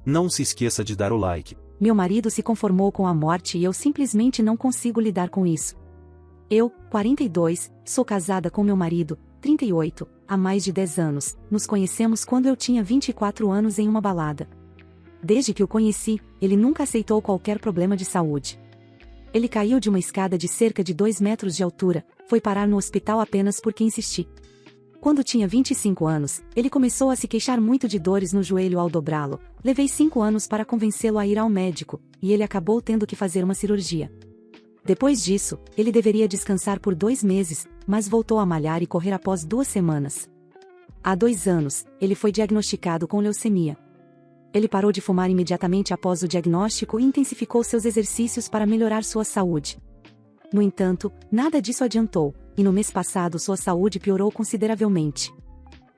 Não se esqueça de dar o like. Meu marido se conformou com a morte e eu simplesmente não consigo lidar com isso. Eu, 42, sou casada com meu marido, 38, há mais de 10 anos, nos conhecemos quando eu tinha 24 anos em uma balada. Desde que o conheci, ele nunca aceitou qualquer problema de saúde. Ele caiu de uma escada de cerca de 2 metros de altura, foi parar no hospital apenas porque insisti. Quando tinha 25 anos, ele começou a se queixar muito de dores no joelho ao dobrá-lo. Levei 5 anos para convencê-lo a ir ao médico, e ele acabou tendo que fazer uma cirurgia. Depois disso, ele deveria descansar por 2 meses, mas voltou a malhar e correr após 2 semanas. Há 2 anos, ele foi diagnosticado com leucemia. Ele parou de fumar imediatamente após o diagnóstico e intensificou seus exercícios para melhorar sua saúde. No entanto, nada disso adiantou, e no mês passado sua saúde piorou consideravelmente.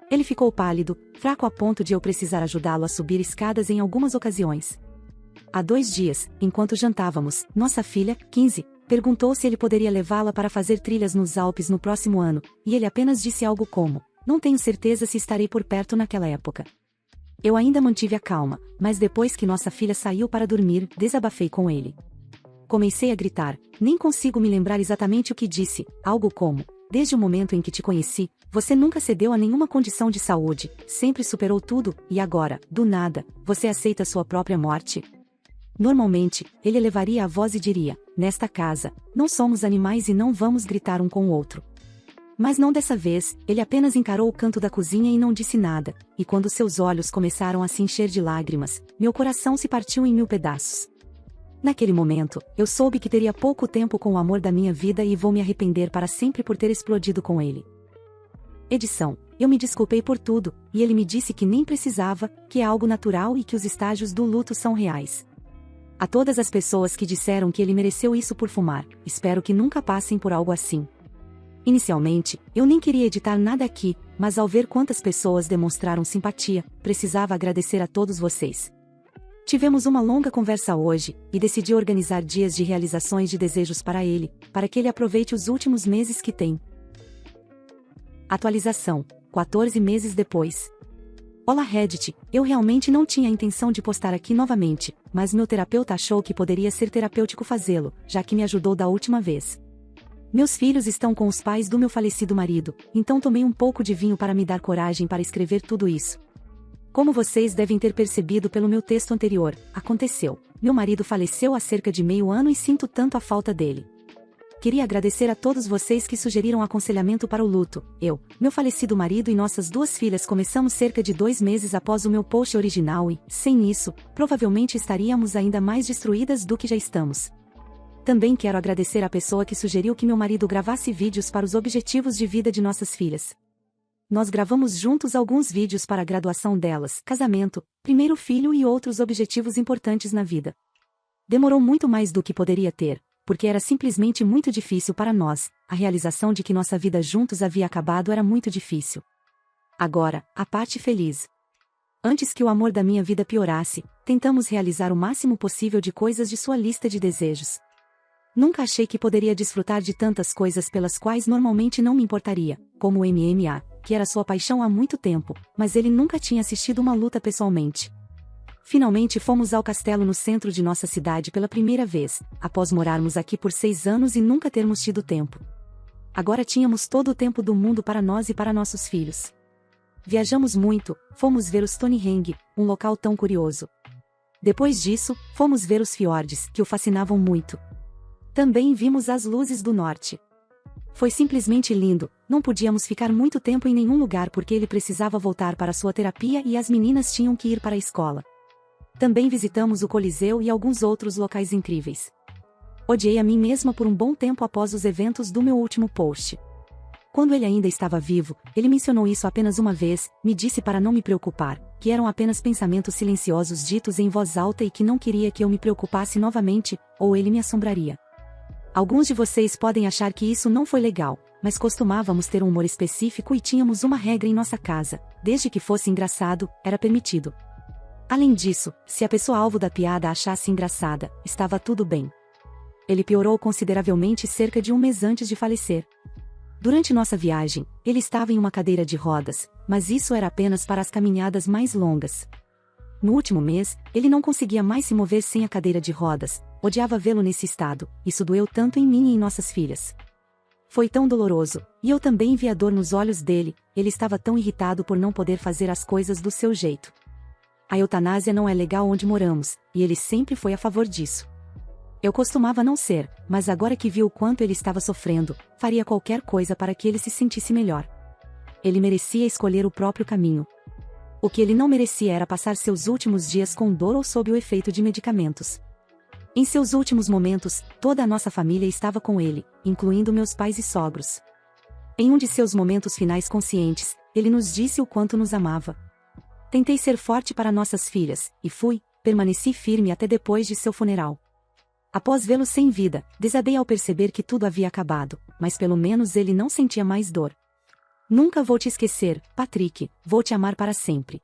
Ele ficou pálido, fraco a ponto de eu precisar ajudá-lo a subir escadas em algumas ocasiões. Há 2 dias, enquanto jantávamos, nossa filha, 15, perguntou se ele poderia levá-la para fazer trilhas nos Alpes no próximo ano, e ele apenas disse algo como: "Não tenho certeza se estarei por perto naquela época." Eu ainda mantive a calma, mas depois que nossa filha saiu para dormir, desabafei com ele. Comecei a gritar, nem consigo me lembrar exatamente o que disse, algo como: "Desde o momento em que te conheci, você nunca cedeu a nenhuma condição de saúde, sempre superou tudo, e agora, do nada, você aceita sua própria morte?" Normalmente, ele elevaria a voz e diria: "Nesta casa, não somos animais e não vamos gritar um com o outro." Mas não dessa vez, ele apenas encarou o canto da cozinha e não disse nada, e quando seus olhos começaram a se encher de lágrimas, meu coração se partiu em 1000 pedaços. Naquele momento, eu soube que teria pouco tempo com o amor da minha vida e vou me arrepender para sempre por ter explodido com ele. Edição: eu me desculpei por tudo, e ele me disse que nem precisava, que é algo natural e que os estágios do luto são reais. A todas as pessoas que disseram que ele mereceu isso por fumar, espero que nunca passem por algo assim. Inicialmente, eu nem queria editar nada aqui, mas ao ver quantas pessoas demonstraram simpatia, precisava agradecer a todos vocês. Tivemos uma longa conversa hoje, e decidi organizar dias de realizações de desejos para ele, para que ele aproveite os últimos meses que tem. Atualização: 14 meses depois. Olá Reddit, eu realmente não tinha a intenção de postar aqui novamente, mas meu terapeuta achou que poderia ser terapêutico fazê-lo, já que me ajudou da última vez. Meus filhos estão com os pais do meu falecido marido, então tomei um pouco de vinho para me dar coragem para escrever tudo isso. Como vocês devem ter percebido pelo meu texto anterior, aconteceu. Meu marido faleceu há cerca de meio ano e sinto tanto a falta dele. Queria agradecer a todos vocês que sugeriram aconselhamento para o luto. Eu, meu falecido marido e nossas 2 filhas começamos cerca de 2 meses após o meu post original e, sem isso, provavelmente estaríamos ainda mais destruídas do que já estamos. Também quero agradecer à pessoa que sugeriu que meu marido gravasse vídeos para os objetivos de vida de nossas filhas. Nós gravamos juntos alguns vídeos para a graduação delas, casamento, primeiro filho e outros objetivos importantes na vida. Demorou muito mais do que poderia ter, porque era simplesmente muito difícil para nós, a realização de que nossa vida juntos havia acabado era muito difícil. Agora, a parte feliz. Antes que o amor da minha vida piorasse, tentamos realizar o máximo possível de coisas de sua lista de desejos. Nunca achei que poderia desfrutar de tantas coisas pelas quais normalmente não me importaria, como o MMA, que era sua paixão há muito tempo, mas ele nunca tinha assistido uma luta pessoalmente. Finalmente fomos ao castelo no centro de nossa cidade pela primeira vez, após morarmos aqui por 6 anos e nunca termos tido tempo. Agora tínhamos todo o tempo do mundo para nós e para nossos filhos. Viajamos muito, fomos ver o Stonehenge, um local tão curioso. Depois disso, fomos ver os fiordes, que o fascinavam muito. Também vimos as luzes do norte. Foi simplesmente lindo, não podíamos ficar muito tempo em nenhum lugar porque ele precisava voltar para sua terapia e as meninas tinham que ir para a escola. Também visitamos o Coliseu e alguns outros locais incríveis. Odiei a mim mesma por um bom tempo após os eventos do meu último post. Quando ele ainda estava vivo, ele mencionou isso apenas uma vez, me disse para não me preocupar, que eram apenas pensamentos silenciosos ditos em voz alta e que não queria que eu me preocupasse novamente, ou ele me assombraria. Alguns de vocês podem achar que isso não foi legal, mas costumávamos ter um humor específico e tínhamos uma regra em nossa casa: desde que fosse engraçado, era permitido. Além disso, se a pessoa alvo da piada a achasse engraçada, estava tudo bem. Ele piorou consideravelmente cerca de um mês antes de falecer. Durante nossa viagem, ele estava em uma cadeira de rodas, mas isso era apenas para as caminhadas mais longas. No último mês, ele não conseguia mais se mover sem a cadeira de rodas. Odiava vê-lo nesse estado, isso doeu tanto em mim e em nossas filhas. Foi tão doloroso, e eu também vi a dor nos olhos dele, ele estava tão irritado por não poder fazer as coisas do seu jeito. A eutanásia não é legal onde moramos, e ele sempre foi a favor disso. Eu costumava não ser, mas agora que vi o quanto ele estava sofrendo, faria qualquer coisa para que ele se sentisse melhor. Ele merecia escolher o próprio caminho. O que ele não merecia era passar seus últimos dias com dor ou sob o efeito de medicamentos. Em seus últimos momentos, toda a nossa família estava com ele, incluindo meus pais e sogros. Em um de seus momentos finais conscientes, ele nos disse o quanto nos amava. Tentei ser forte para nossas filhas, e permaneci firme até depois de seu funeral. Após vê-lo sem vida, desabei ao perceber que tudo havia acabado, mas pelo menos ele não sentia mais dor. Nunca vou te esquecer, Patrick, vou te amar para sempre.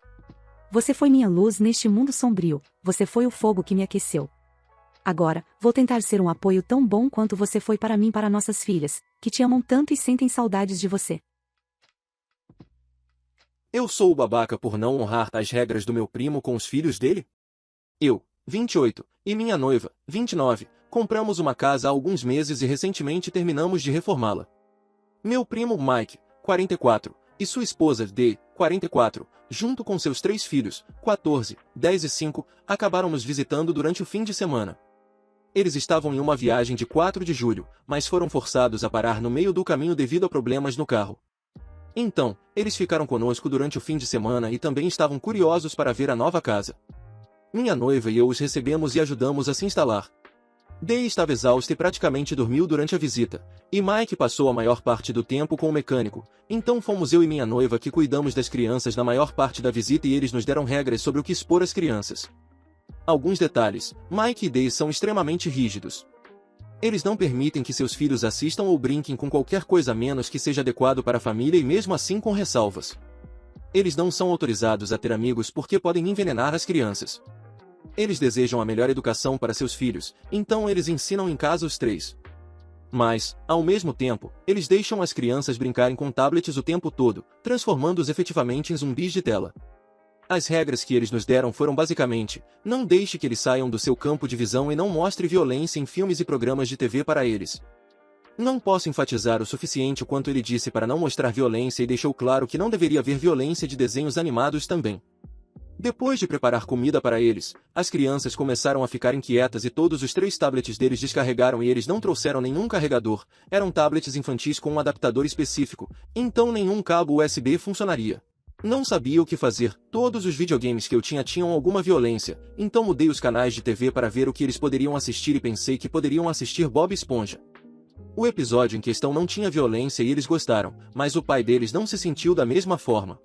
Você foi minha luz neste mundo sombrio, você foi o fogo que me aqueceu. Agora, vou tentar ser um apoio tão bom quanto você foi para mim e para nossas filhas, que te amam tanto e sentem saudades de você. Eu sou o babaca por não honrar as regras do meu primo com os filhos dele? Eu, 28, e minha noiva, 29, compramos uma casa há alguns meses e recentemente terminamos de reformá-la. Meu primo Mike, 44, e sua esposa Dee, 44, junto com seus 3 filhos, 14, 10 e 5, acabaram nos visitando durante o fim de semana. Eles estavam em uma viagem de 4 de julho, mas foram forçados a parar no meio do caminho devido a problemas no carro. Então, eles ficaram conosco durante o fim de semana e também estavam curiosos para ver a nova casa. Minha noiva e eu os recebemos e ajudamos a se instalar. Dee estava exausta e praticamente dormiu durante a visita, e Mike passou a maior parte do tempo com o mecânico, então fomos eu e minha noiva que cuidamos das crianças na maior parte da visita e eles nos deram regras sobre o que expor às crianças. Alguns detalhes: Mike e Dee são extremamente rígidos. Eles não permitem que seus filhos assistam ou brinquem com qualquer coisa a menos que seja adequado para a família e mesmo assim com ressalvas. Eles não são autorizados a ter amigos porque podem envenenar as crianças. Eles desejam a melhor educação para seus filhos, então eles ensinam em casa os 3. Mas, ao mesmo tempo, eles deixam as crianças brincarem com tablets o tempo todo, transformando-os efetivamente em zumbis de tela. As regras que eles nos deram foram basicamente: não deixe que eles saiam do seu campo de visão e não mostre violência em filmes e programas de TV para eles. Não posso enfatizar o suficiente o quanto ele disse para não mostrar violência e deixou claro que não deveria haver violência de desenhos animados também. Depois de preparar comida para eles, as crianças começaram a ficar inquietas e todos os 3 tablets deles descarregaram e eles não trouxeram nenhum carregador, eram tablets infantis com um adaptador específico, então nenhum cabo USB funcionaria. Não sabia o que fazer, todos os videogames que eu tinham alguma violência, então mudei os canais de TV para ver o que eles poderiam assistir e pensei que poderiam assistir Bob Esponja. O episódio em questão não tinha violência e eles gostaram, mas o pai deles não se sentiu da mesma forma.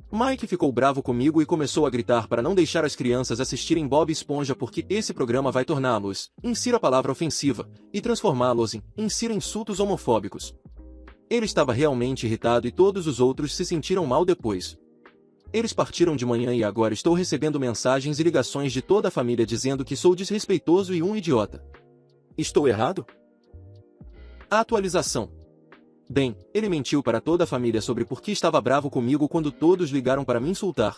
Mike ficou bravo comigo e começou a gritar para não deixar as crianças assistirem Bob Esponja porque esse programa vai torná-los, insira a palavra ofensiva, e transformá-los em, insira insultos homofóbicos. Ele estava realmente irritado e todos os outros se sentiram mal depois. Eles partiram de manhã e agora estou recebendo mensagens e ligações de toda a família dizendo que sou desrespeitoso e um idiota. Estou errado? A atualização. Bem, ele mentiu para toda a família sobre por que estava bravo comigo quando todos ligaram para me insultar.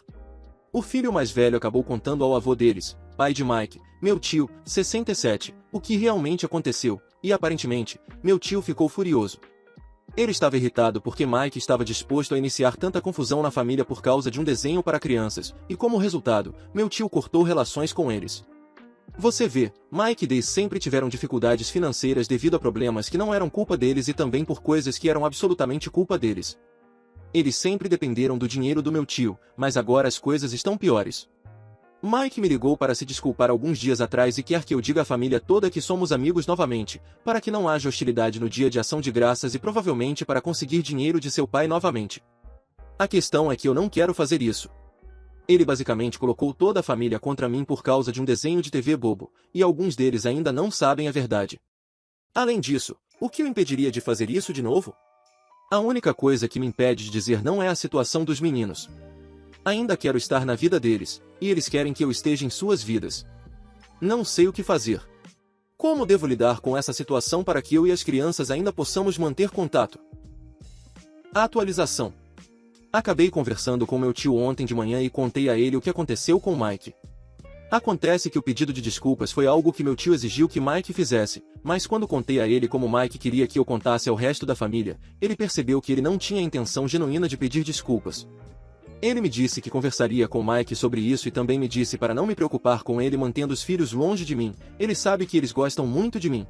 O filho mais velho acabou contando ao avô deles, pai de Mike, meu tio, 67, o que realmente aconteceu, e aparentemente, meu tio ficou furioso. Ele estava irritado porque Mike estava disposto a iniciar tanta confusão na família por causa de um desenho para crianças, e como resultado, meu tio cortou relações com eles. Você vê, Mike e Dee sempre tiveram dificuldades financeiras devido a problemas que não eram culpa deles e também por coisas que eram absolutamente culpa deles. Eles sempre dependeram do dinheiro do meu tio, mas agora as coisas estão piores. Mike me ligou para se desculpar alguns dias atrás e quer que eu diga à família toda que somos amigos novamente, para que não haja hostilidade no dia de ação de graças e provavelmente para conseguir dinheiro de seu pai novamente. A questão é que eu não quero fazer isso. Ele basicamente colocou toda a família contra mim por causa de um desenho de TV bobo, e alguns deles ainda não sabem a verdade. Além disso, o que o impediria de fazer isso de novo? A única coisa que me impede de dizer não é a situação dos meninos. Ainda quero estar na vida deles, e eles querem que eu esteja em suas vidas. Não sei o que fazer. Como devo lidar com essa situação para que eu e as crianças ainda possamos manter contato? A atualização. Acabei conversando com meu tio ontem de manhã e contei a ele o que aconteceu com Mike. Acontece que o pedido de desculpas foi algo que meu tio exigiu que Mike fizesse, mas quando contei a ele como Mike queria que eu contasse ao resto da família, ele percebeu que ele não tinha a intenção genuína de pedir desculpas. Ele me disse que conversaria com Mike sobre isso e também me disse para não me preocupar com ele mantendo os filhos longe de mim, ele sabe que eles gostam muito de mim.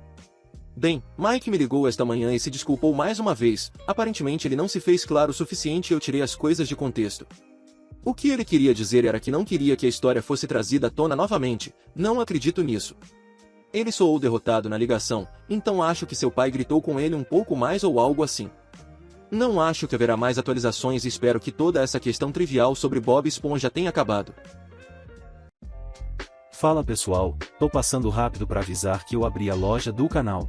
Bem, Mike me ligou esta manhã e se desculpou mais uma vez, aparentemente ele não se fez claro o suficiente e eu tirei as coisas de contexto. O que ele queria dizer era que não queria que a história fosse trazida à tona novamente, não acredito nisso. Ele soou derrotado na ligação, então acho que seu pai gritou com ele um pouco mais ou algo assim. Não acho que haverá mais atualizações e espero que toda essa questão trivial sobre Bob Esponja tenha acabado. Fala pessoal, tô passando rápido para avisar que eu abri a loja do canal.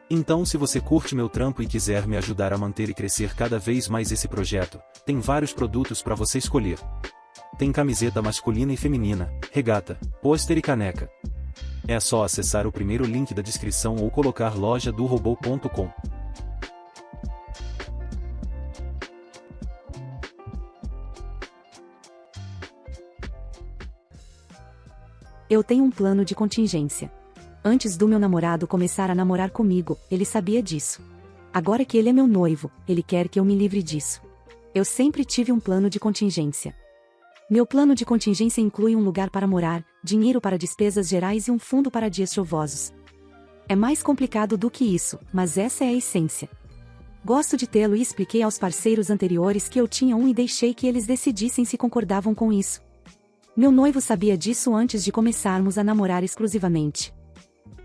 Então se você curte meu trampo e quiser me ajudar a manter e crescer cada vez mais esse projeto, tem vários produtos para você escolher. Tem camiseta masculina e feminina, regata, pôster e caneca. É só acessar o primeiro link da descrição ou colocar lojadorobô.com. Eu tenho um plano de contingência. Antes do meu namorado começar a namorar comigo, ele sabia disso. Agora que ele é meu noivo, ele quer que eu me livre disso. Eu sempre tive um plano de contingência. Meu plano de contingência inclui um lugar para morar, dinheiro para despesas gerais e um fundo para dias chuvosos. É mais complicado do que isso, mas essa é a essência. Gosto de tê-lo e expliquei aos parceiros anteriores que eu tinha um e deixei que eles decidissem se concordavam com isso. Meu noivo sabia disso antes de começarmos a namorar exclusivamente.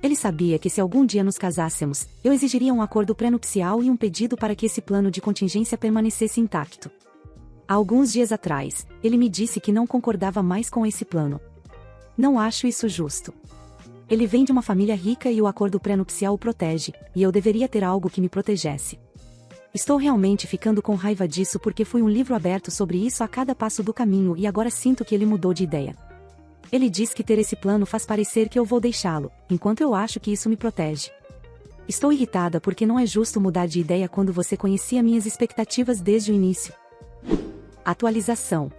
Ele sabia que se algum dia nos casássemos, eu exigiria um acordo pré-nupcial e um pedido para que esse plano de contingência permanecesse intacto. Há alguns dias atrás, ele me disse que não concordava mais com esse plano. Não acho isso justo. Ele vem de uma família rica e o acordo pré-nupcial o protege, e eu deveria ter algo que me protegesse. Estou realmente ficando com raiva disso porque fui um livro aberto sobre isso a cada passo do caminho e agora sinto que ele mudou de ideia. Ele diz que ter esse plano faz parecer que eu vou deixá-lo, enquanto eu acho que isso me protege. Estou irritada porque não é justo mudar de ideia quando você conhecia minhas expectativas desde o início. Atualização.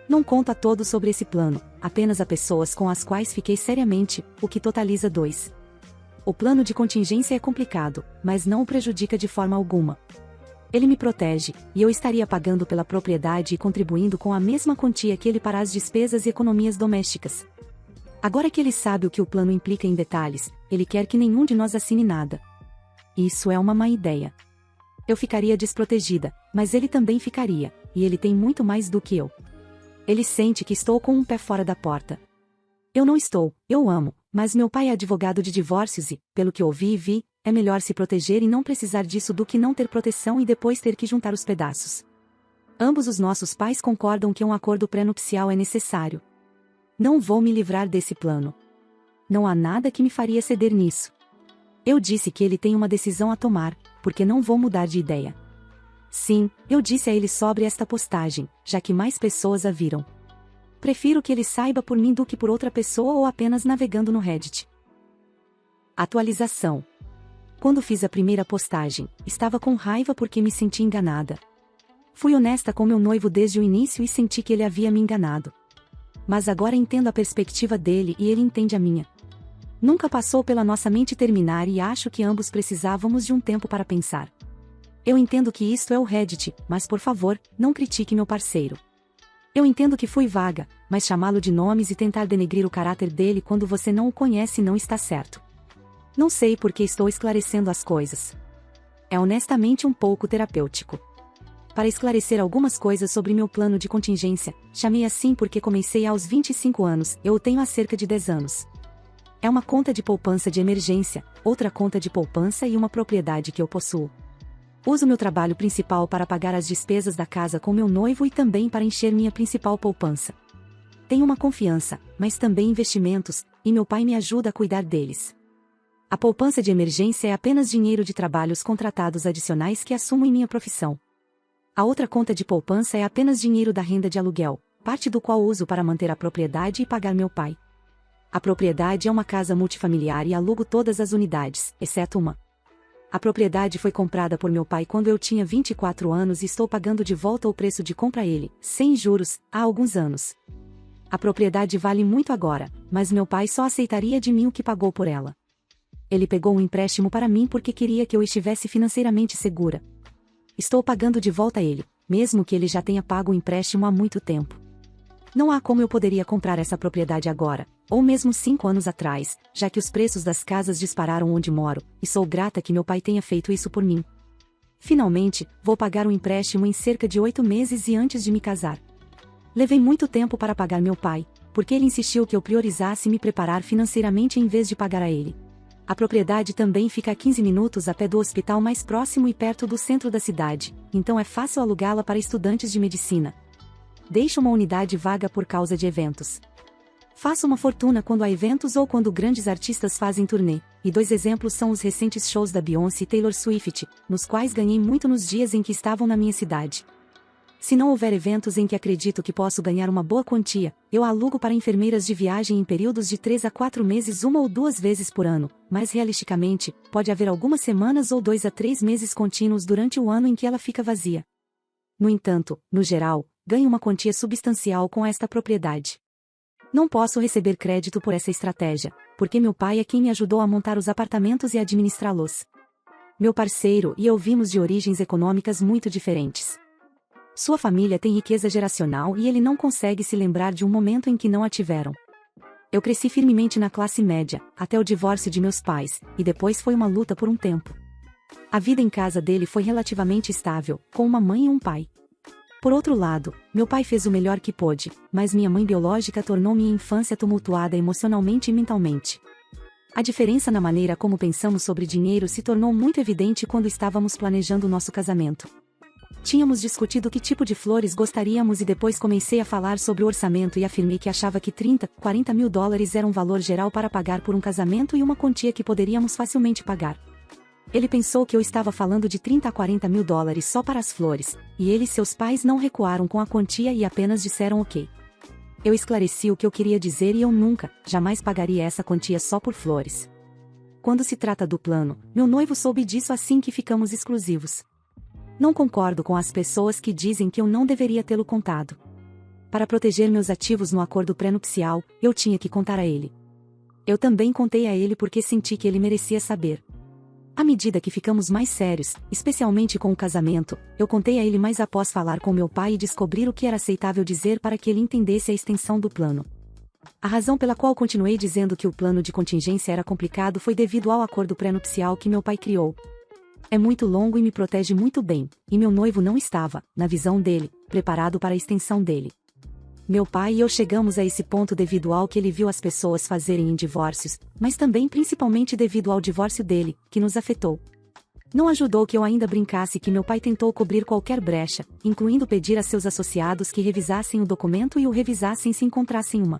Não conto a todos sobre esse plano, apenas a pessoas com as quais fiquei seriamente, o que totaliza 2. O plano de contingência é complicado, mas não o prejudica de forma alguma. Ele me protege, e eu estaria pagando pela propriedade e contribuindo com a mesma quantia que ele para as despesas e economias domésticas. Agora que ele sabe o que o plano implica em detalhes, ele quer que nenhum de nós assine nada. Isso é uma má ideia. Eu ficaria desprotegida, mas ele também ficaria, e ele tem muito mais do que eu. Ele sente que estou com um pé fora da porta. Eu não estou, eu amo, mas meu pai é advogado de divórcios e, pelo que ouvi e vi, é melhor se proteger e não precisar disso do que não ter proteção e depois ter que juntar os pedaços. Ambos os nossos pais concordam que um acordo pré-nupcial é necessário. Não vou me livrar desse plano. Não há nada que me faria ceder nisso. Eu disse que ele tem uma decisão a tomar, porque não vou mudar de ideia. Sim, eu disse a ele sobre esta postagem, já que mais pessoas a viram. Prefiro que ele saiba por mim do que por outra pessoa ou apenas navegando no Reddit. Atualização. Quando fiz a primeira postagem, estava com raiva porque me senti enganada. Fui honesta com meu noivo desde o início e senti que ele havia me enganado. Mas agora entendo a perspectiva dele e ele entende a minha. Nunca passou pela nossa mente terminar e acho que ambos precisávamos de um tempo para pensar. Eu entendo que isto é o Reddit, mas por favor, não critique meu parceiro. Eu entendo que fui vaga, mas chamá-lo de nomes e tentar denegrir o caráter dele quando você não o conhece não está certo. Não sei por que estou esclarecendo as coisas. É honestamente um pouco terapêutico. Para esclarecer algumas coisas sobre meu plano de contingência, chamei assim porque comecei aos 25 anos, eu o tenho há cerca de 10 anos. É uma conta de poupança de emergência, outra conta de poupança e uma propriedade que eu possuo. Uso meu trabalho principal para pagar as despesas da casa com meu noivo e também para encher minha principal poupança. Tenho uma confiança, mas também investimentos, e meu pai me ajuda a cuidar deles. A poupança de emergência é apenas dinheiro de trabalhos contratados adicionais que assumo em minha profissão. A outra conta de poupança é apenas dinheiro da renda de aluguel, parte do qual uso para manter a propriedade e pagar meu pai. A propriedade é uma casa multifamiliar e alugo todas as unidades, exceto uma. A propriedade foi comprada por meu pai quando eu tinha 24 anos e estou pagando de volta o preço de compra a ele, sem juros, há alguns anos. A propriedade vale muito agora, mas meu pai só aceitaria de mim o que pagou por ela. Ele pegou um empréstimo para mim porque queria que eu estivesse financeiramente segura. Estou pagando de volta a ele, mesmo que ele já tenha pago o empréstimo há muito tempo. Não há como eu poderia comprar essa propriedade agora, ou mesmo 5 anos atrás, já que os preços das casas dispararam onde moro, e sou grata que meu pai tenha feito isso por mim. Finalmente, vou pagar o empréstimo em cerca de 8 meses e antes de me casar. Levei muito tempo para pagar meu pai, porque ele insistiu que eu priorizasse me preparar financeiramente em vez de pagar a ele. A propriedade também fica a 15 minutos a pé do hospital mais próximo e perto do centro da cidade, então é fácil alugá-la para estudantes de medicina. Deixo uma unidade vaga por causa de eventos. Faço uma fortuna quando há eventos ou quando grandes artistas fazem turnê, e 2 exemplos são os recentes shows da Beyoncé e Taylor Swift, nos quais ganhei muito nos dias em que estavam na minha cidade. Se não houver eventos em que acredito que posso ganhar uma boa quantia, eu alugo para enfermeiras de viagem em períodos de 3 a 4 meses 1 ou 2 vezes por ano, mas realisticamente, pode haver algumas semanas ou 2 a 3 meses contínuos durante o ano em que ela fica vazia. No entanto, no geral, ganho uma quantia substancial com esta propriedade. Não posso receber crédito por essa estratégia, porque meu pai é quem me ajudou a montar os apartamentos e administrá-los. Meu parceiro e eu vimos de origens econômicas muito diferentes. Sua família tem riqueza geracional e ele não consegue se lembrar de um momento em que não a tiveram. Eu cresci firmemente na classe média, até o divórcio de meus pais, e depois foi uma luta por um tempo. A vida em casa dele foi relativamente estável, com uma mãe e um pai. Por outro lado, meu pai fez o melhor que pôde, mas minha mãe biológica tornou minha infância tumultuada emocionalmente e mentalmente. A diferença na maneira como pensamos sobre dinheiro se tornou muito evidente quando estávamos planejando nosso casamento. Tínhamos discutido que tipo de flores gostaríamos e depois comecei a falar sobre o orçamento e afirmei que achava que 30, 40 mil dólares era um valor geral para pagar por um casamento e uma quantia que poderíamos facilmente pagar. Ele pensou que eu estava falando de 30 a 40 mil dólares só para as flores, e ele e seus pais não recuaram com a quantia e apenas disseram ok. Eu esclareci o que eu queria dizer e eu nunca, jamais pagaria essa quantia só por flores. Quando se trata do plano, meu noivo soube disso assim que ficamos exclusivos. Não concordo com as pessoas que dizem que eu não deveria tê-lo contado. Para proteger meus ativos no acordo pré-nupcial, eu tinha que contar a ele. Eu também contei a ele porque senti que ele merecia saber. À medida que ficamos mais sérios, especialmente com o casamento, eu contei a ele mais após falar com meu pai e descobrir o que era aceitável dizer para que ele entendesse a extensão do plano. A razão pela qual continuei dizendo que o plano de contingência era complicado foi devido ao acordo pré-nupcial que meu pai criou. É muito longo e me protege muito bem, e meu noivo não estava, na visão dele, preparado para a extensão dele. Meu pai e eu chegamos a esse ponto devido ao que ele viu as pessoas fazerem em divórcios, mas também principalmente devido ao divórcio dele, que nos afetou. Não ajudou que eu ainda brincasse que meu pai tentou cobrir qualquer brecha, incluindo pedir a seus associados que revisassem o documento e o revisassem se encontrassem uma.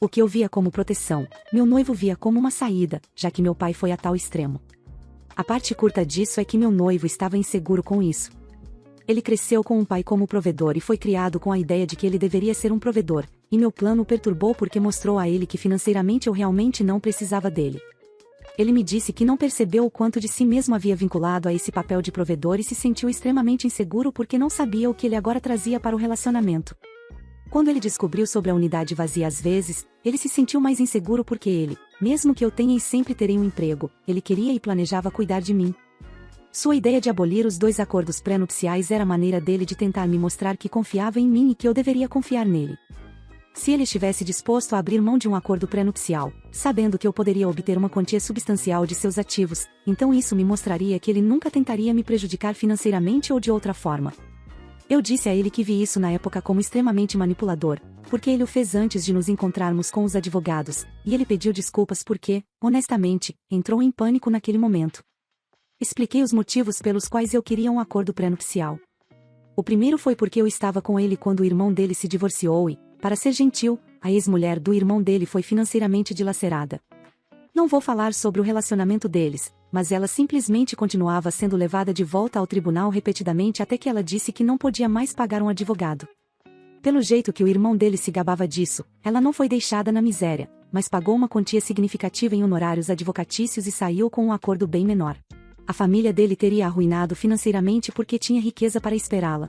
O que eu via como proteção, meu noivo via como uma saída, já que meu pai foi a tal extremo. A parte curta disso é que meu noivo estava inseguro com isso. Ele cresceu com um pai como provedor e foi criado com a ideia de que ele deveria ser um provedor, e meu plano o perturbou porque mostrou a ele que financeiramente eu realmente não precisava dele. Ele me disse que não percebeu o quanto de si mesmo havia vinculado a esse papel de provedor e se sentiu extremamente inseguro porque não sabia o que ele agora trazia para o relacionamento. Quando ele descobriu sobre a unidade vazia às vezes, ele se sentiu mais inseguro porque ele, mesmo que eu tenha e sempre terei um emprego, ele queria e planejava cuidar de mim. Sua ideia de abolir os 2 acordos pré-nupciais era a maneira dele de tentar me mostrar que confiava em mim e que eu deveria confiar nele. Se ele estivesse disposto a abrir mão de um acordo pré-nupcial, sabendo que eu poderia obter uma quantia substancial de seus ativos, então isso me mostraria que ele nunca tentaria me prejudicar financeiramente ou de outra forma. Eu disse a ele que vi isso na época como extremamente manipulador, porque ele o fez antes de nos encontrarmos com os advogados, e ele pediu desculpas porque, honestamente, entrou em pânico naquele momento. Expliquei os motivos pelos quais eu queria um acordo pré-nupcial. O primeiro foi porque eu estava com ele quando o irmão dele se divorciou e, para ser gentil, a ex-mulher do irmão dele foi financeiramente dilacerada. Não vou falar sobre o relacionamento deles, mas ela simplesmente continuava sendo levada de volta ao tribunal repetidamente até que ela disse que não podia mais pagar um advogado. Pelo jeito que o irmão dele se gabava disso, ela não foi deixada na miséria, mas pagou uma quantia significativa em honorários advocatícios e saiu com um acordo bem menor. A família dele teria arruinado financeiramente porque tinha riqueza para esperá-la.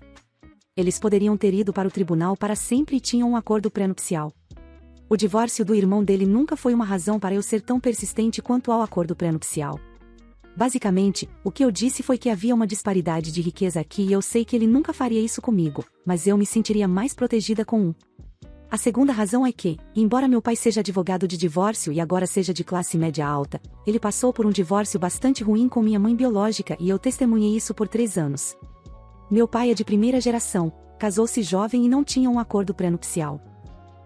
Eles poderiam ter ido para o tribunal para sempre e tinham um acordo pré-nupcial. O divórcio do irmão dele nunca foi uma razão para eu ser tão persistente quanto ao acordo pré-nupcial. Basicamente, o que eu disse foi que havia uma disparidade de riqueza aqui e eu sei que ele nunca faria isso comigo, mas eu me sentiria mais protegida com um. A segunda razão é que, embora meu pai seja advogado de divórcio e agora seja de classe média alta, ele passou por um divórcio bastante ruim com minha mãe biológica e eu testemunhei isso por 3 anos. Meu pai é de primeira geração, casou-se jovem e não tinha um acordo pré-nupcial.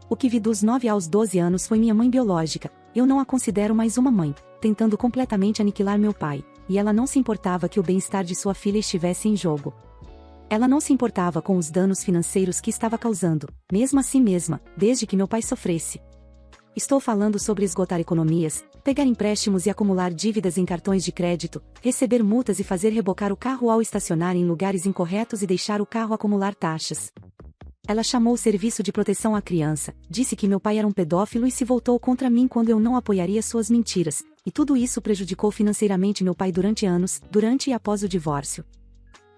O que vi dos 9 aos 12 anos foi minha mãe biológica, eu não a considero mais uma mãe, tentando completamente aniquilar meu pai, e ela não se importava que o bem-estar de sua filha estivesse em jogo. Ela não se importava com os danos financeiros que estava causando, mesmo a si mesma, desde que meu pai sofresse. Estou falando sobre esgotar economias, pegar empréstimos e acumular dívidas em cartões de crédito, receber multas e fazer rebocar o carro ao estacionar em lugares incorretos e deixar o carro acumular taxas. Ela chamou o serviço de proteção à criança, disse que meu pai era um pedófilo e se voltou contra mim quando eu não apoiaria suas mentiras, e tudo isso prejudicou financeiramente meu pai durante anos, durante e após o divórcio.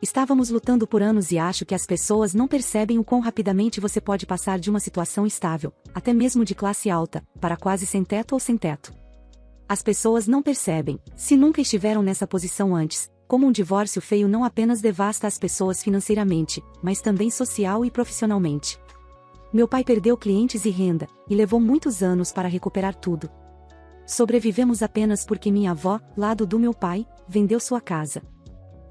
Estávamos lutando por anos e acho que as pessoas não percebem o quão rapidamente você pode passar de uma situação estável, até mesmo de classe alta, para quase sem teto ou sem teto. As pessoas não percebem, se nunca estiveram nessa posição antes, como um divórcio feio não apenas devasta as pessoas financeiramente, mas também social e profissionalmente. Meu pai perdeu clientes e renda, e levou muitos anos para recuperar tudo. Sobrevivemos apenas porque minha avó, lado do meu pai, vendeu sua casa.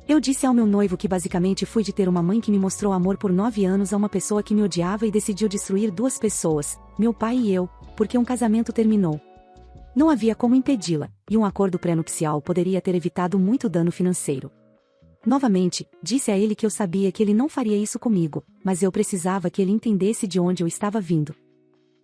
Eu disse ao meu noivo que basicamente fui de ter uma mãe que me mostrou amor por 9 anos a uma pessoa que me odiava e decidiu destruir 2 pessoas, meu pai e eu, porque um casamento terminou. Não havia como impedi-la, e um acordo pré-nupcial poderia ter evitado muito dano financeiro. Novamente, disse a ele que eu sabia que ele não faria isso comigo, mas eu precisava que ele entendesse de onde eu estava vindo.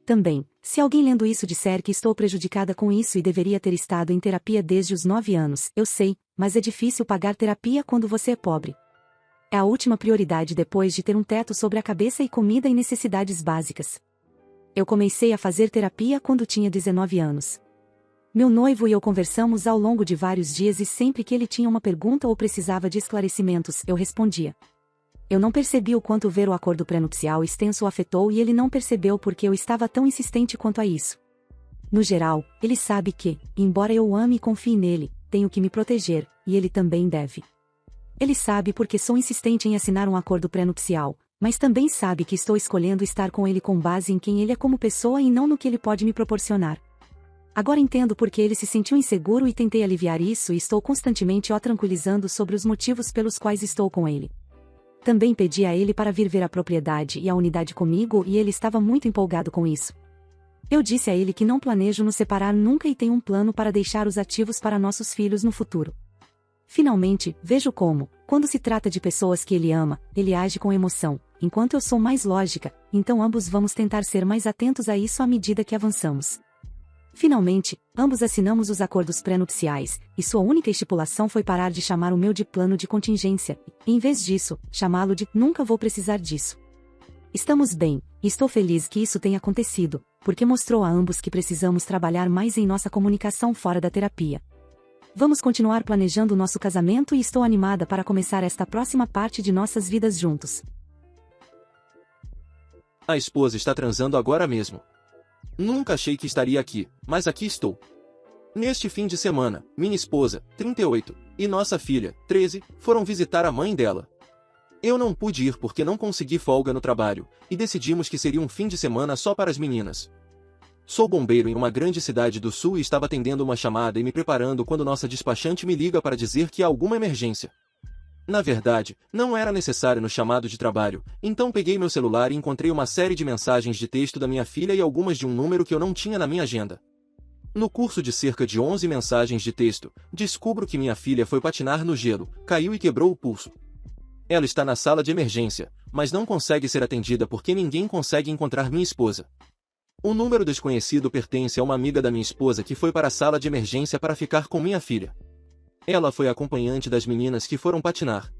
Também, se alguém lendo isso disser que estou prejudicada com isso e deveria ter estado em terapia desde os 9 anos, eu sei, mas é difícil pagar terapia quando você é pobre. É a última prioridade depois de ter um teto sobre a cabeça e comida e necessidades básicas. Eu comecei a fazer terapia quando tinha 19 anos. Meu noivo e eu conversamos ao longo de vários dias e sempre que ele tinha uma pergunta ou precisava de esclarecimentos, eu respondia. Eu não percebi o quanto ver o acordo pré-nupcial extenso o afetou e ele não percebeu porque eu estava tão insistente quanto a isso. No geral, ele sabe que, embora eu o ame e confie nele, tenho que me proteger, e ele também deve. Ele sabe porque sou insistente em assinar um acordo pré-nupcial, mas também sabe que estou escolhendo estar com ele com base em quem ele é como pessoa e não no que ele pode me proporcionar. Agora entendo porque ele se sentiu inseguro e tentei aliviar isso e estou constantemente o tranquilizando sobre os motivos pelos quais estou com ele. Também pedi a ele para vir ver a propriedade e a unidade comigo e ele estava muito empolgado com isso. Eu disse a ele que não planejo nos separar nunca e tenho um plano para deixar os ativos para nossos filhos no futuro. Finalmente, vejo como, quando se trata de pessoas que ele ama, ele age com emoção, enquanto eu sou mais lógica, então ambos vamos tentar ser mais atentos a isso à medida que avançamos. Finalmente, ambos assinamos os acordos pré-nupciais, e sua única estipulação foi parar de chamar o meu de plano de contingência, e, em vez disso, chamá-lo de nunca vou precisar disso. Estamos bem, e estou feliz que isso tenha acontecido, porque mostrou a ambos que precisamos trabalhar mais em nossa comunicação fora da terapia. Vamos continuar planejando nosso casamento e estou animada para começar esta próxima parte de nossas vidas juntos. A esposa está transando agora mesmo. Nunca achei que estaria aqui, mas aqui estou. Neste fim de semana, minha esposa, 38, e nossa filha, 13, foram visitar a mãe dela. Eu não pude ir porque não consegui folga no trabalho, e decidimos que seria um fim de semana só para as meninas. Sou bombeiro em uma grande cidade do sul e estava atendendo uma chamada e me preparando quando nossa despachante me liga para dizer que há alguma emergência. Na verdade, não era necessário no chamado de trabalho, então peguei meu celular e encontrei uma série de mensagens de texto da minha filha e algumas de um número que eu não tinha na minha agenda. No curso de cerca de 11 mensagens de texto, descubro que minha filha foi patinar no gelo, caiu e quebrou o pulso. Ela está na sala de emergência, mas não consegue ser atendida porque ninguém consegue encontrar minha esposa. O número desconhecido pertence a uma amiga da minha esposa que foi para a sala de emergência para ficar com minha filha. Ela foi acompanhante das meninas que foram patinar.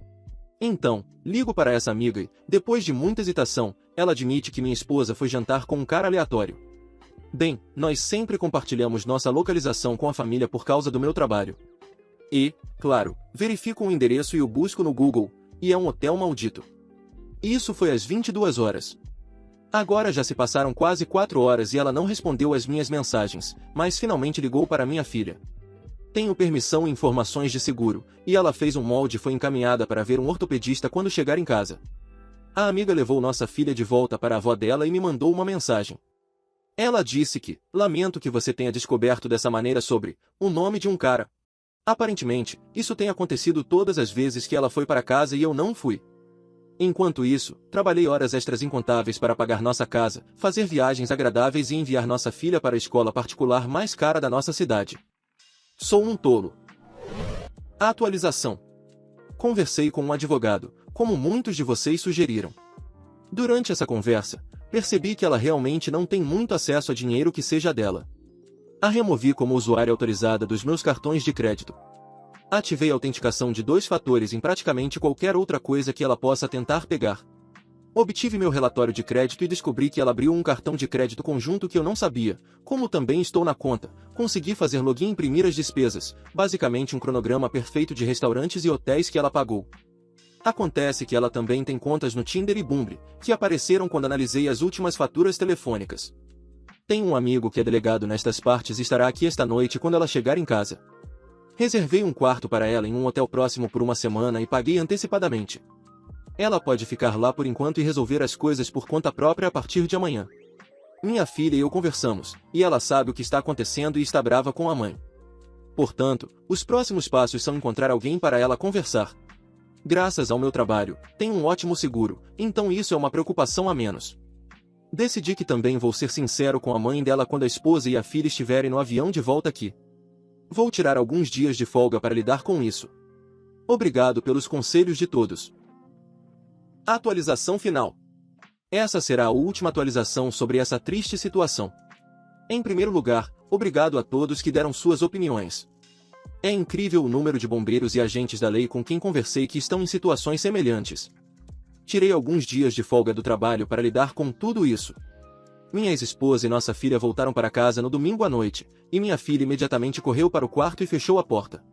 Então, ligo para essa amiga e, depois de muita hesitação, ela admite que minha esposa foi jantar com um cara aleatório. Bem, nós sempre compartilhamos nossa localização com a família por causa do meu trabalho. E, claro, verifico o endereço e o busco no Google, e é um hotel maldito. Isso foi às 22 horas. Agora já se passaram quase 4 horas e ela não respondeu às minhas mensagens, mas finalmente ligou para minha filha. Tenho permissão e informações de seguro, e ela fez um molde e foi encaminhada para ver um ortopedista quando chegar em casa. A amiga levou nossa filha de volta para a avó dela e me mandou uma mensagem. Ela disse que, lamento que você tenha descoberto dessa maneira sobre o nome de um cara. Aparentemente, isso tem acontecido todas as vezes que ela foi para casa e eu não fui. Enquanto isso, trabalhei horas extras incontáveis para pagar nossa casa, fazer viagens agradáveis e enviar nossa filha para a escola particular mais cara da nossa cidade. Sou um tolo. Atualização. Conversei com um advogado, como muitos de vocês sugeriram. Durante essa conversa, percebi que ela realmente não tem muito acesso a dinheiro que seja dela. A removi como usuária autorizada dos meus cartões de crédito. Ativei a autenticação de 2 fatores em praticamente qualquer outra coisa que ela possa tentar pegar. Obtive meu relatório de crédito e descobri que ela abriu um cartão de crédito conjunto que eu não sabia, como também estou na conta, consegui fazer login e imprimir as despesas, basicamente um cronograma perfeito de restaurantes e hotéis que ela pagou. Acontece que ela também tem contas no Tinder e Bumble, que apareceram quando analisei as últimas faturas telefônicas. Tenho um amigo que é delegado nestas partes e estará aqui esta noite quando ela chegar em casa. Reservei um quarto para ela em um hotel próximo por uma semana e paguei antecipadamente. Ela pode ficar lá por enquanto e resolver as coisas por conta própria a partir de amanhã. Minha filha e eu conversamos, e ela sabe o que está acontecendo e está brava com a mãe. Portanto, os próximos passos são encontrar alguém para ela conversar. Graças ao meu trabalho, tenho um ótimo seguro, então isso é uma preocupação a menos. Decidi que também vou ser sincero com a mãe dela quando a esposa e a filha estiverem no avião de volta aqui. Vou tirar alguns dias de folga para lidar com isso. Obrigado pelos conselhos de todos. Atualização final. Essa será a última atualização sobre essa triste situação. Em primeiro lugar, obrigado a todos que deram suas opiniões. É incrível o número de bombeiros e agentes da lei com quem conversei que estão em situações semelhantes. Tirei alguns dias de folga do trabalho para lidar com tudo isso. Minha ex-esposa e nossa filha voltaram para casa no domingo à noite, e minha filha imediatamente correu para o quarto e fechou a porta.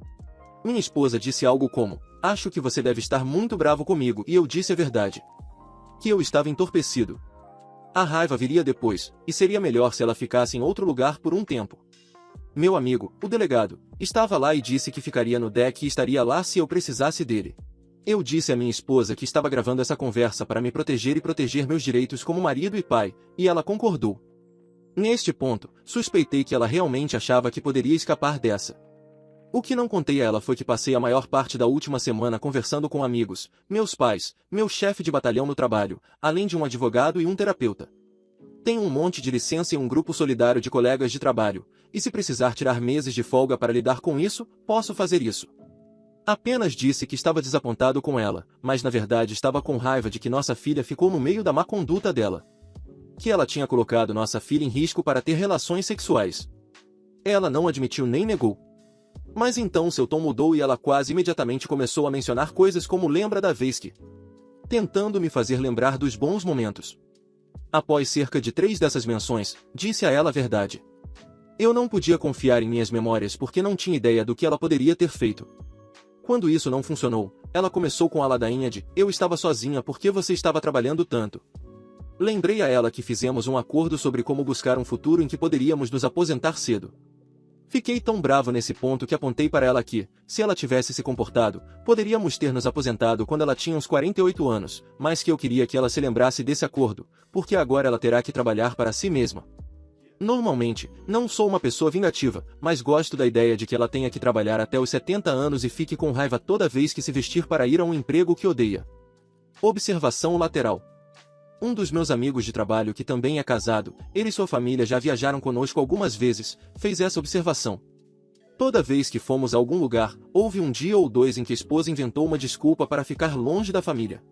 Minha esposa disse algo como, acho que você deve estar muito bravo comigo, e eu disse a verdade. Que eu estava entorpecido. A raiva viria depois, e seria melhor se ela ficasse em outro lugar por um tempo. Meu amigo, o delegado, estava lá e disse que ficaria no deck e estaria lá se eu precisasse dele. Eu disse à minha esposa que estava gravando essa conversa para me proteger e proteger meus direitos como marido e pai, e ela concordou. Neste ponto, suspeitei que ela realmente achava que poderia escapar dessa. O que não contei a ela foi que passei a maior parte da última semana conversando com amigos, meus pais, meu chefe de batalhão no trabalho, além de um advogado e um terapeuta. Tenho um monte de licença e um grupo solidário de colegas de trabalho, e se precisar tirar meses de folga para lidar com isso, posso fazer isso. Apenas disse que estava desapontado com ela, mas na verdade estava com raiva de que nossa filha ficou no meio da má conduta dela. Que ela tinha colocado nossa filha em risco para ter relações sexuais. Ela não admitiu nem negou. Mas então seu tom mudou e ela quase imediatamente começou a mencionar coisas como lembra da vez que... tentando me fazer lembrar dos bons momentos. Após cerca de 3 dessas menções, disse a ela a verdade. Eu não podia confiar em minhas memórias porque não tinha ideia do que ela poderia ter feito. Quando isso não funcionou, ela começou com a ladainha de, eu estava sozinha porque você estava trabalhando tanto. Lembrei a ela que fizemos um acordo sobre como buscar um futuro em que poderíamos nos aposentar cedo. Fiquei tão bravo nesse ponto que apontei para ela que, se ela tivesse se comportado, poderíamos ter nos aposentado quando ela tinha uns 48 anos, mas que eu queria que ela se lembrasse desse acordo, porque agora ela terá que trabalhar para si mesma. Normalmente, não sou uma pessoa vingativa, mas gosto da ideia de que ela tenha que trabalhar até os 70 anos e fique com raiva toda vez que se vestir para ir a um emprego que odeia. Observação lateral. Um dos meus amigos de trabalho que também é casado, ele e sua família já viajaram conosco algumas vezes, fez essa observação. Toda vez que fomos a algum lugar, houve um dia ou 2 em que a esposa inventou uma desculpa para ficar longe da família.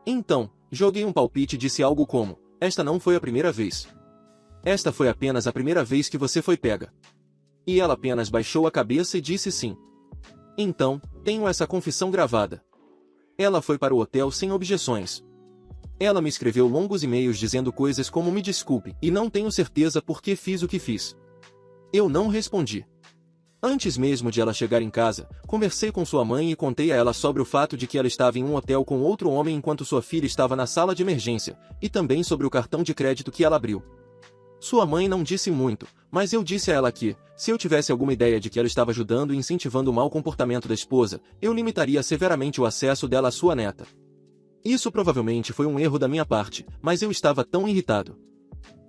Então, joguei um palpite e disse algo como, esta não foi a primeira vez. Esta foi apenas a primeira vez que você foi pega. E ela apenas baixou a cabeça e disse sim. Então, tenho essa confissão gravada. Ela foi para o hotel sem objeções. Ela me escreveu longos e-mails dizendo coisas como me desculpe, e não tenho certeza por que fiz o que fiz. Eu não respondi. Antes mesmo de ela chegar em casa, conversei com sua mãe e contei a ela sobre o fato de que ela estava em um hotel com outro homem enquanto sua filha estava na sala de emergência, e também sobre o cartão de crédito que ela abriu. Sua mãe não disse muito, mas eu disse a ela que, se eu tivesse alguma ideia de que ela estava ajudando e incentivando o mau comportamento da esposa, eu limitaria severamente o acesso dela à sua neta. Isso provavelmente foi um erro da minha parte, mas eu estava tão irritado.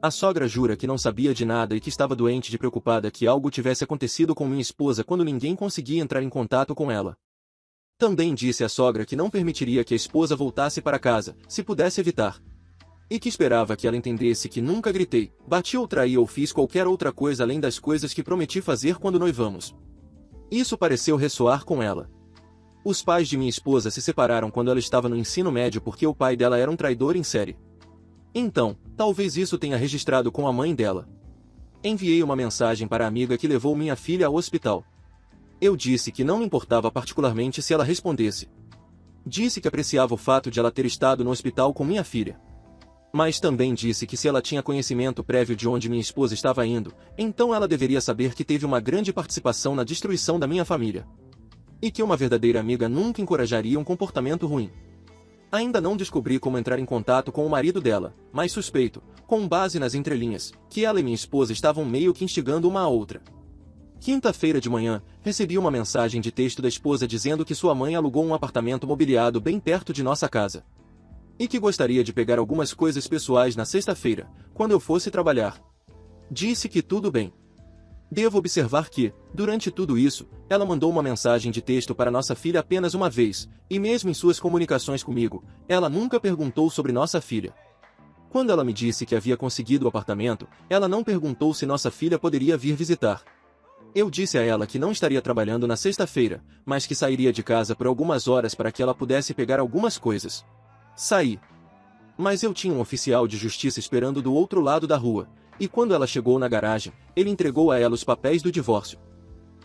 A sogra jura que não sabia de nada e que estava doente de preocupada que algo tivesse acontecido com minha esposa quando ninguém conseguia entrar em contato com ela. Também disse à sogra que não permitiria que a esposa voltasse para casa, se pudesse evitar. E que esperava que ela entendesse que nunca gritei, bati ou traí ou fiz qualquer outra coisa além das coisas que prometi fazer quando noivamos. Isso pareceu ressoar com ela. Os pais de minha esposa se separaram quando ela estava no ensino médio porque o pai dela era um traidor em série. Então, talvez isso tenha registrado com a mãe dela. Enviei uma mensagem para a amiga que levou minha filha ao hospital. Eu disse que não me importava particularmente se ela respondesse. Disse que apreciava o fato de ela ter estado no hospital com minha filha. Mas também disse que se ela tinha conhecimento prévio de onde minha esposa estava indo, então ela deveria saber que teve uma grande participação na destruição da minha família. E que uma verdadeira amiga nunca encorajaria um comportamento ruim. Ainda não descobri como entrar em contato com o marido dela, mas suspeito, com base nas entrelinhas, que ela e minha esposa estavam meio que instigando uma a outra. Quinta-feira de manhã, recebi uma mensagem de texto da esposa dizendo que sua mãe alugou um apartamento mobiliado bem perto de nossa casa. E que gostaria de pegar algumas coisas pessoais na sexta-feira, quando eu fosse trabalhar. Disse que tudo bem. Devo observar que, durante tudo isso, ela mandou uma mensagem de texto para nossa filha apenas uma vez, e mesmo em suas comunicações comigo, ela nunca perguntou sobre nossa filha. Quando ela me disse que havia conseguido o apartamento, ela não perguntou se nossa filha poderia vir visitar. Eu disse a ela que não estaria trabalhando na sexta-feira, mas que sairia de casa por algumas horas para que ela pudesse pegar algumas coisas. Saí. Mas eu tinha um oficial de justiça esperando do outro lado da rua, e quando ela chegou na garagem, ele entregou a ela os papéis do divórcio.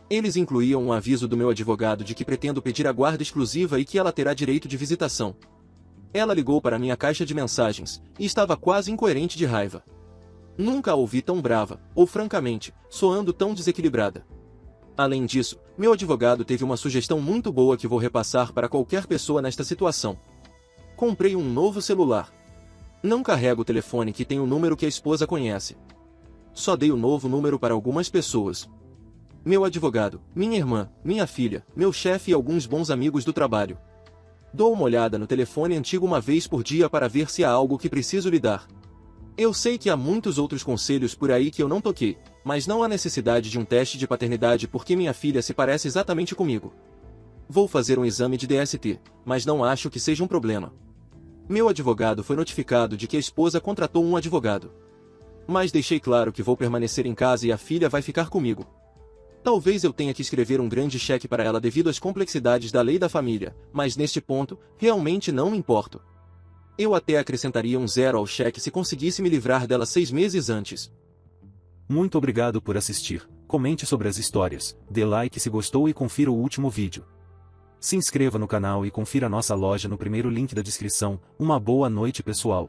Eles incluíam um aviso do meu advogado de que pretendo pedir a guarda exclusiva e que ela terá direito de visitação. Ela ligou para minha caixa de mensagens, e estava quase incoerente de raiva. Nunca a ouvi tão brava, ou francamente, soando tão desequilibrada. Além disso, meu advogado teve uma sugestão muito boa que vou repassar para qualquer pessoa nesta situação. Comprei um novo celular. Não carrego o telefone que tem o número que a esposa conhece. Só dei o novo número para algumas pessoas. Meu advogado, minha irmã, minha filha, meu chefe e alguns bons amigos do trabalho. Dou uma olhada no telefone antigo uma vez por dia para ver se há algo que preciso lidar. Eu sei que há muitos outros conselhos por aí que eu não toquei, mas não há necessidade de um teste de paternidade porque minha filha se parece exatamente comigo. Vou fazer um exame de DST, mas não acho que seja um problema. Meu advogado foi notificado de que a esposa contratou um advogado. Mas deixei claro que vou permanecer em casa e a filha vai ficar comigo. Talvez eu tenha que escrever um grande cheque para ela devido às complexidades da lei da família, mas neste ponto, realmente não me importo. Eu até acrescentaria um 0 ao cheque se conseguisse me livrar dela 6 meses antes. Muito obrigado por assistir. Comente sobre as histórias, dê like se gostou e confira o último vídeo. Se inscreva no canal e confira nossa loja no primeiro link da descrição. Uma boa noite, pessoal.